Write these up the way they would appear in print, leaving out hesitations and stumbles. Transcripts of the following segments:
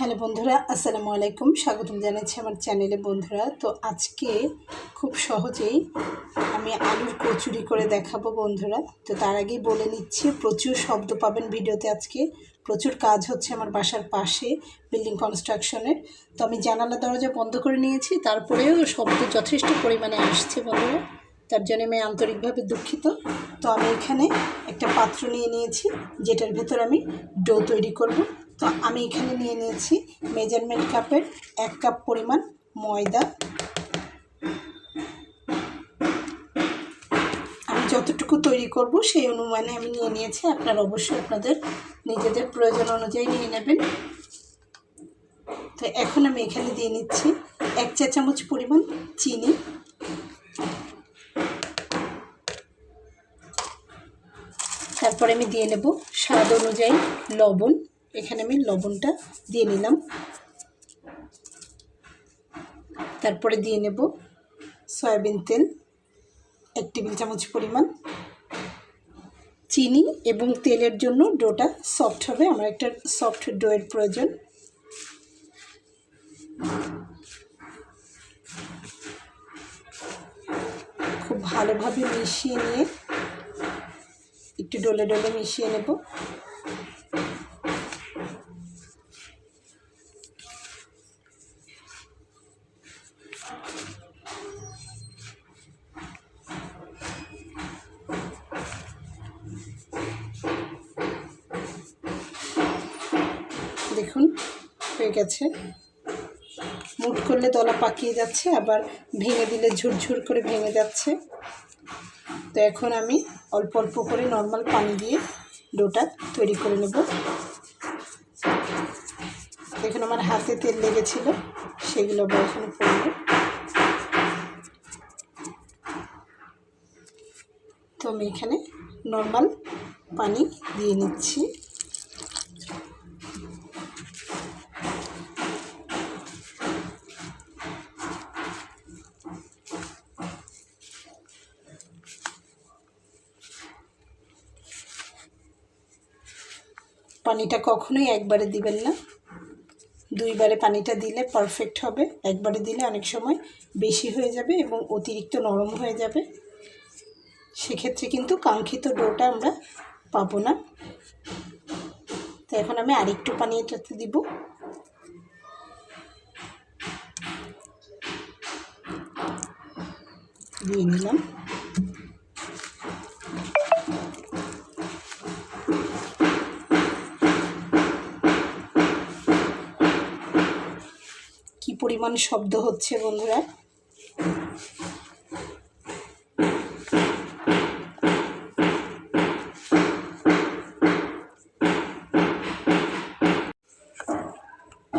Hello বন্ধুরা, আসসালামু আলাইকুম। স্বাগতম জানাচ্ছি আমার চ্যানেলে। বন্ধুরা, তো আজকে খুব সহজেই আমি আলুর কচুরি করে দেখাবো বন্ধুরা। তো তার আগেই বলে নিচ্ছি, প্রচুর শব্দ পাবেন ভিডিওতে। আজকে প্রচুর কাজ হচ্ছে আমার বাসার পাশে, বিল্ডিং কনস্ট্রাকশনের। তো আমি জানালা দরজা বন্ধ করে নিয়েছি, তারপরেও শব্দ যথেষ্ট পরিমাণে আসছে বন্ধুরা। তার জন্য আমি আন্তরিকভাবে দুঃখিত। তো আমি এখানে একটা পাত্র নিয়ে নিয়েছি, যেটার ভেতর আমি ডো তৈরি করব। তো আমি এখানে নিয়ে নিয়েছি মেজারমেন্ট কাপের 1 কাপ পরিমাণ ময়দা। আমি যতটুকু তৈরি করব সেই অনুমানে আমি নিয়ে নিয়েছি। আপনারা অবশ্যই আপনাদের নিজেদের প্রয়োজন অনুযায়ী নিয়ে নেবেন। তো এখন আমি এখানে দিয়ে নিচ্ছি 1 চা চামচ পরিমাণ চিনি, তারপরে আমি দিয়ে নেব স্বাদ অনুযায়ী লবণ। এখানে আমি লবণটা দিয়ে নিলাম। তারপরে দিয়ে নেব সয়াবিন তেল 1 টেবিল চামচ পরিমাণ। চিনি এবং তেলের জন্য ডোটা সফট হবে, আমার একটা সফট ডোয়ের প্রয়োজন। খুব ভালোভাবে মিশিয়ে নিয়ে একটু ডলে ডলে মিশিয়ে নেব। দেখুন হয়ে গেছে। মুঠ করলে দলা পাকিয়ে যাচ্ছে, আবার ভেঙে দিলে ঝুরঝুর করে ভেঙে যাচ্ছে। তো এখন আমি অল্প অল্প করে নর্মাল পানি দিয়ে ডোটা তৈরি করে নেব। দেখুন আমার হাতে তেল লেগেছিল, সেগুলো আবার এখানে পড়ল। তো আমি এখানে নর্মাল পানি দিয়ে নিচ্ছি। পানিটা কখনোই একবারে দিবেন না, 2 বারে পানিটা দিলে পারফেক্ট হবে। একবারে দিলে অনেক সময় বেশি হয়ে যাবে এবং অতিরিক্ত নরম হয়ে যাবে, সেক্ষেত্রে কিন্তু কাঙ্ক্ষিত ডোটা আমরা পাবো না। তো এখন আমি আরেকটু পানি এটাতে দিব। দিয়ে নিলাম। কি পরিমাণ শব্দ হচ্ছে বন্ধুরা!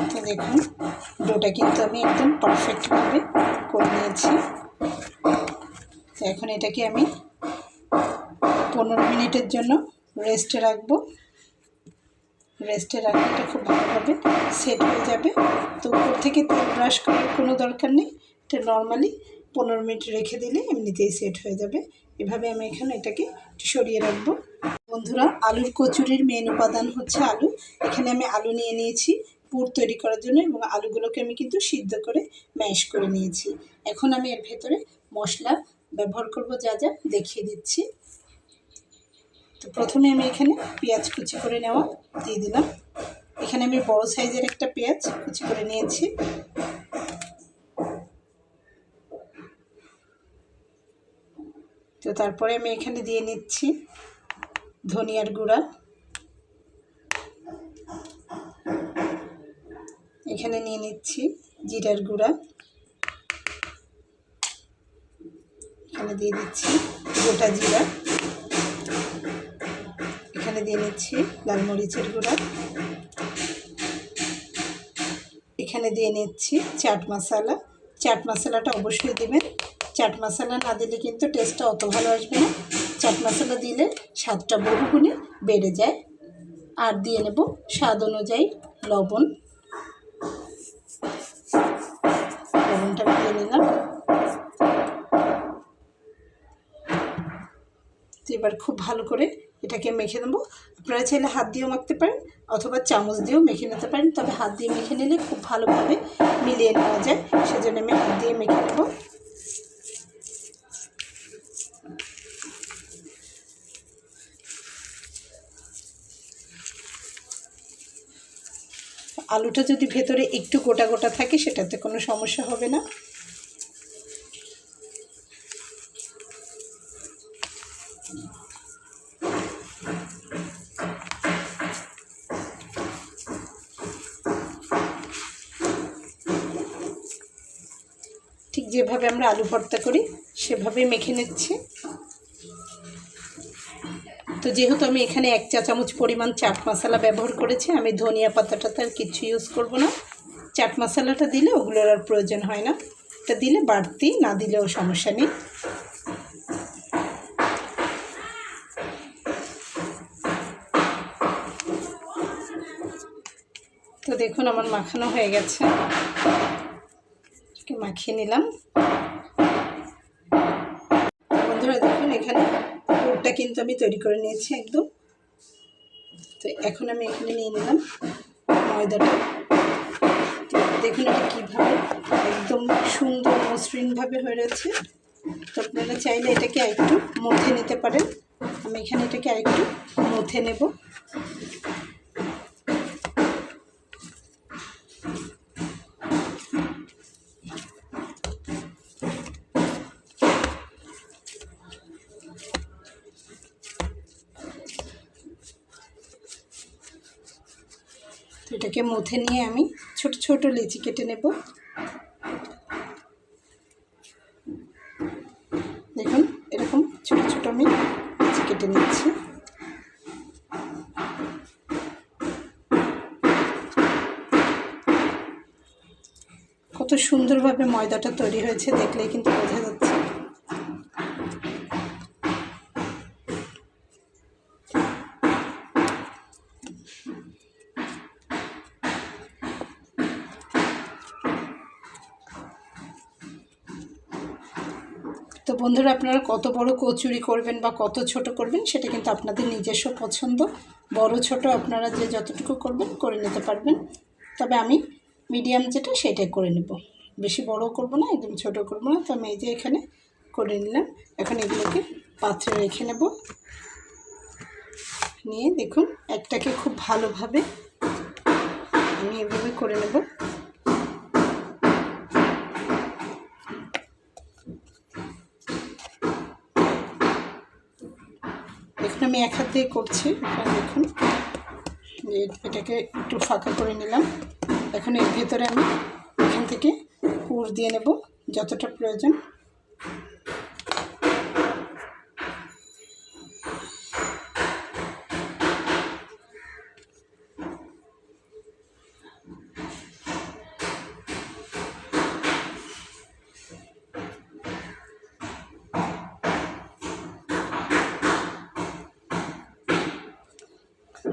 তো দেখুন ডোটা কিন্তু আমি একদম পারফেক্টভাবে করে নিয়েছি। তো এখন এটাকে আমি 15 মিনিটের জন্য রেস্টে রাখবো। রেস্টে রাখলে এটা খুব ভালোভাবে সেট হয়ে যাবে। তো উপর থেকে তেল ব্রাশ করার কোনো দরকার নেই, এটা নর্মালি 15 মিনিট রেখে দিলে এমনিতেই সেট হয়ে যাবে। এভাবে আমি এখানে এটাকে সরিয়ে রাখবো। বন্ধুরা, আলুর কচুরির মেন উপাদান হচ্ছে আলু। এখানে আমি আলু নিয়ে নিয়েছি পুর তৈরি করার জন্য, এবং আলুগুলোকে আমি কিন্তু সিদ্ধ করে ম্যাশ করে নিয়েছি। এখন আমি এর ভেতরে মশলা ব্যবহার করব, যা যা দেখিয়ে দিচ্ছি। তো প্রথমে আমি এখানে পেঁয়াজ কুচি করে নেওয়া দিয়ে দিলাম। এখানে আমি বড় সাইজের একটা পেঁয়াজ কুচি করে নিয়েছি। তো তারপরে আমি এখানে দিয়ে নিচ্ছি ধনিয়ার গুঁড়া, এখানে নিয়ে নিচ্ছি জিরার গুঁড়া, এখানে দিয়ে দিচ্ছি গোটা জিরা, এখানে দিয়ে নিচ্ছি লাল মরিচের গুঁড়া, এখানে দিয়ে নিচ্ছি চাট মশলা। চাট মশলাটা অবশ্যই দেবেন, চাট মশলা না দিলে কিন্তু টেস্টটা অত ভালো আসবে না। চাট মশলা দিলে স্বাদটা বহুগুণে বেড়ে যায়। আর দিয়ে নেব স্বাদ অনুযায়ী লবণ। লবণটা দিয়ে নিলাম। তো এবার খুব ভালো করে এটাকে মেখে নেবো। আপনারা চাইলে হাত দিয়েও মাখতে পারেন অথবা চামচ দিয়েও মেখে নিতে পারেন, তবে হাত দিয়ে মেখে নিলে খুব ভালোভাবে মিলিয়ে নেওয়া যায়, সেজন্য আমি হাত দিয়ে মেখে নেব। আলুটা যদি ভেতরে একটু গোটা গোটা থাকে সেটাতে কোনো সমস্যা হবে না। ঠিক যেভাবে আমরা আলু ভর্তা করি সেভাবেই মেখে নিচ্ছি। তো যেহেতু আমি এখানে 1 চা চামচ পরিমাণ চাট মশলা ব্যবহার করেছি, আমি ধনিয়া পাতাটা তার কিছু ইউজ করব না। চাট মশলাটা দিলে ওগুলোর আর প্রয়োজন হয় না, এটা দিলে বাড়তি, না দিলেও সমস্যা নেই। তো দেখুন আমার মাখানো হয়ে গেছে, মাখিয়ে নিলাম। বন্ধুরা দেখুন এখানে পুরটা কিন্তু আমি তৈরি করে নিয়েছি একদম। তো এখন আমি এখানে নিয়ে নিলাম ময়দাটা। দেখুন এটা কীভাবে একদম সুন্দর মসৃণভাবে হয়ে রয়েছে। তো আপনারা চাইলে এটাকে আরেকটু মথে নিতে পারেন, আমি এখানে এটাকে আরেকটু মথে নেব। এটাকে মথে নিয়ে আমি ছোট ছোট লেচি কেটে নেব। দেখুন এরকম ছোট ছোট আমি লেচি কেটে নিচ্ছি। কত সুন্দরভাবে ময়দাটা তৈরি হয়েছে দেখলেই কিন্তু বোঝা যাচ্ছে। তো বন্ধুরা আপনারা কত বড় কচুরি করবেন বা কত ছোট করবেন সেটা কিন্তু আপনাদের নিজস্ব পছন্দ, বড় ছোট আপনারা যে যতটুকু করবেন করে নিতে পারবেন। তবে আমি মিডিয়াম যেটা সেটাই করে নেব, বেশি বড় করব না একদম ছোট করব না। তো আমি এই যে এখানে করে নিলাম। এখন এগুলোকে পাত্রে রেখে নেব। নিয়ে দেখুন একটাকে খুব ভালোভাবে আমি এভাবে করে নেব। এখন আমি এক হাত দিয়ে করছি। দেখুন এটাকে একটু ফাঁকা করে নিলাম। এখন এর ভেতরে আমি এখান থেকে পুর দিয়ে নেব যতটা প্রয়োজন।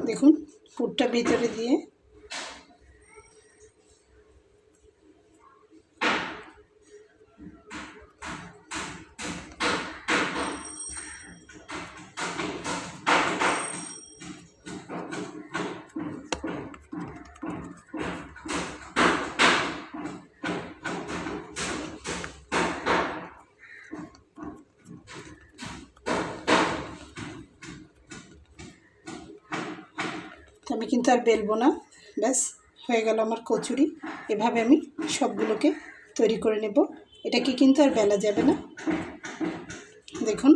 দেখুন পুরটা ভিতরে দিয়ে তো আমি কিন্তু আর বেলবো না, ব্যাস হয়ে গেল আমার কচুরি। এভাবে আমি সবগুলোকে তৈরি করে নেব, এটাকে কিন্তু আর বেলা যাবে না। দেখুন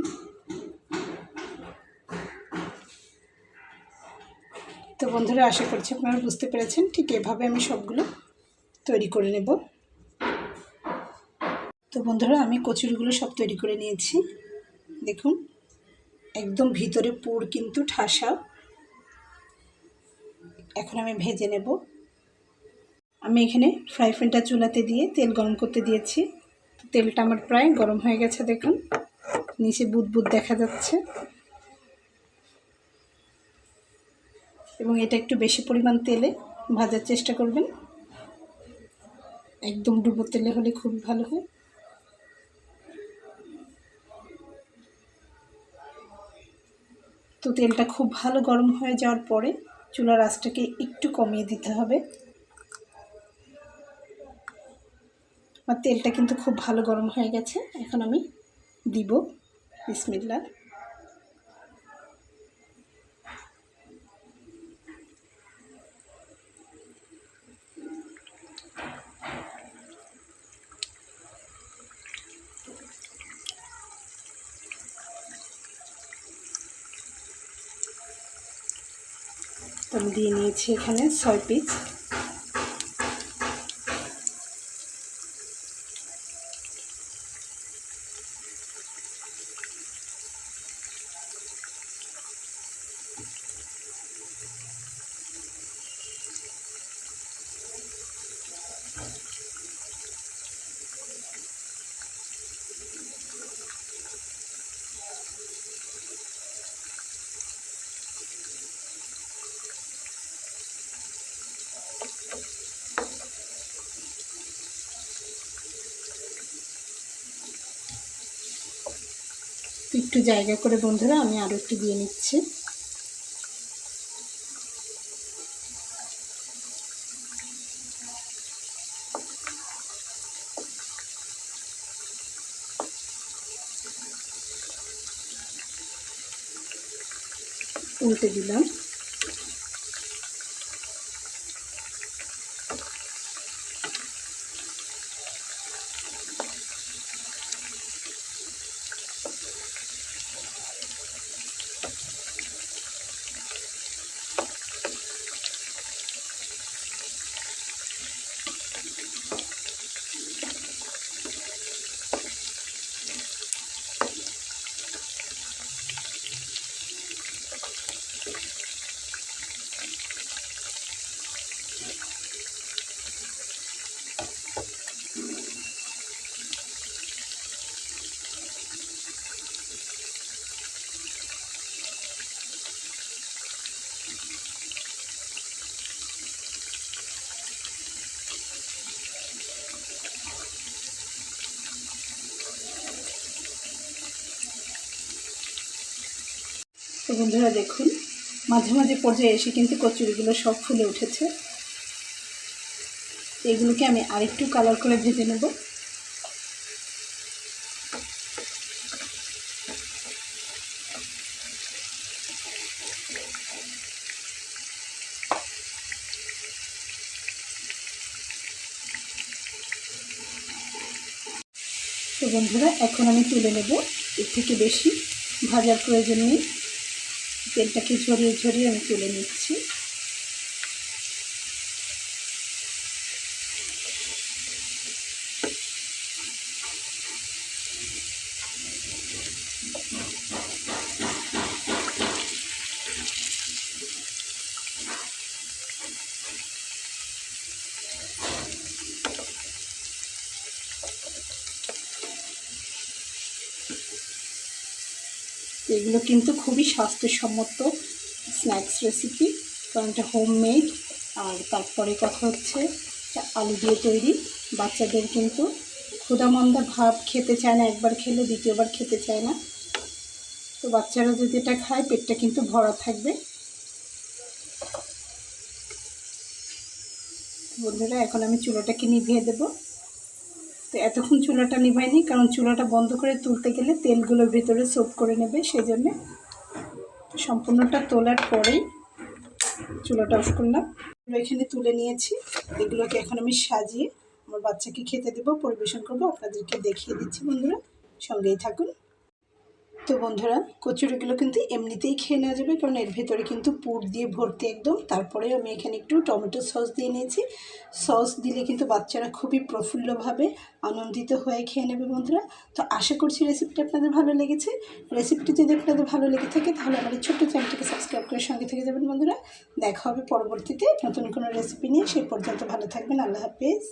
তো বন্ধুরা আশা করছি আপনারা বুঝতে পেরেছেন, ঠিক এভাবে আমি সবগুলো তৈরি করে নেব। তো বন্ধুরা আমি কচুরিগুলো সব তৈরি করে নিয়েছি। দেখুন একদম ভিতরে পুর কিন্তু ঠাসা। এখন আমি ভেজে নেব। আমি এখানে ফ্রাই প্যানটা চুলাতে দিয়ে তেল গরম করতে দিয়েছি। তেলটা আমার প্রায় গরম হয়ে গেছে, দেখুন নিচে বুদবুদ দেখা যাচ্ছে। এবং এটা একটু বেশি পরিমাণ তেলে ভাজার চেষ্টা করবেন, একদম ডুবো তেলে হলে খুব ভালো হয়। তো তেলটা খুব ভালো গরম হয়ে যাওয়ার পরে চুলার আঁচটাকে একটু কমিয়ে দিতে হবে। আর তেলটা কিন্তু খুব ভালো গরম হয়ে গেছে। এখন আমি দিব বিসমিল্লাহ। আমি দিয়ে নিয়েছি এখানে 6 পিস। একটু জায়গা করে বন্ধুরা আমি আরও একটু দিয়ে নিচ্ছি। উল্টে দিলাম। তো বন্ধুরা দেখুন মাঝে মাঝে পর্যায়ে এসে কিন্তু কচুরিগুলো সব ফুলে উঠেছে। এগুলোকে আমি আরেকটু কালার করে ভেজে নেব। তো বন্ধুরা এখন আমি তুলে নেব। এর থেকে বেশি ভাজার প্রয়োজন নেই। তেলটাকে ঝরিয়ে ঝরিয়ে আমি তুলে নিচ্ছি। এগুলো কিন্তু খুবই স্বাস্থ্যসম্মত স্ন্যাক্স রেসিপি, কারণ এটা হোমমেড। আর তারপরে কথা হচ্ছে এটা আলু দিয়ে তৈরি। বাচ্চাদের কিন্তু ক্ষুধামন্দা ভাব খেতে চায় না, একবার খেলে দ্বিতীয়বার খেতে চায় না। তো বাচ্চারা যদি এটা খায় পেটটা কিন্তু ভরা থাকবে। বন্ধুরা এখন আমি চুলাটাকে নিভিয়ে দেব। তো এতক্ষণ চুলাটা নিভাইনি, কারণ চুলাটা বন্ধ করে তুলতে গেলে তেলগুলো ভেতরে সোপ করে নেবে, সেই জন্যে সম্পূর্ণটা তোলার পরেই চুলাটা অফ করলাম। এখানে তুলে নিয়েছি। এগুলোকে এখন আমি সাজিয়ে আমার বাচ্চাকে খেতে দেবো, পরিবেশন করবো। আপনাদেরকে দেখিয়ে দিচ্ছি বন্ধুরা, সঙ্গেই থাকুন। তো বন্ধুরা কচুরিগুলো কিন্তু এমনিতেই খেয়ে নেওয়া যাবে, কারণ এর ভেতরে কিন্তু পুর দিয়ে ভর্তি একদম। তারপরে আমি এখানে একটু টমেটো সস দিয়ে নিয়েছি। সস দিলে কিন্তু বাচ্চারা খুবই প্রফুল্লভাবে আনন্দিত হয়ে খেয়ে নেবে বন্ধুরা। তো আশা করছি রেসিপিটা আপনাদের ভালো লেগেছে। রেসিপিটি যদি আপনাদের ভালো লেগে থাকে তাহলে আমার এই ছোট্ট চ্যানেলটিকে সাবস্ক্রাইব করে সঙ্গে থেকে যাবেন বন্ধুরা। দেখা হবে পরবর্তীতে নতুন কোনো রেসিপি নিয়ে। সেই পর্যন্ত ভালো থাকবেন। আল্লাহ হাফেজ।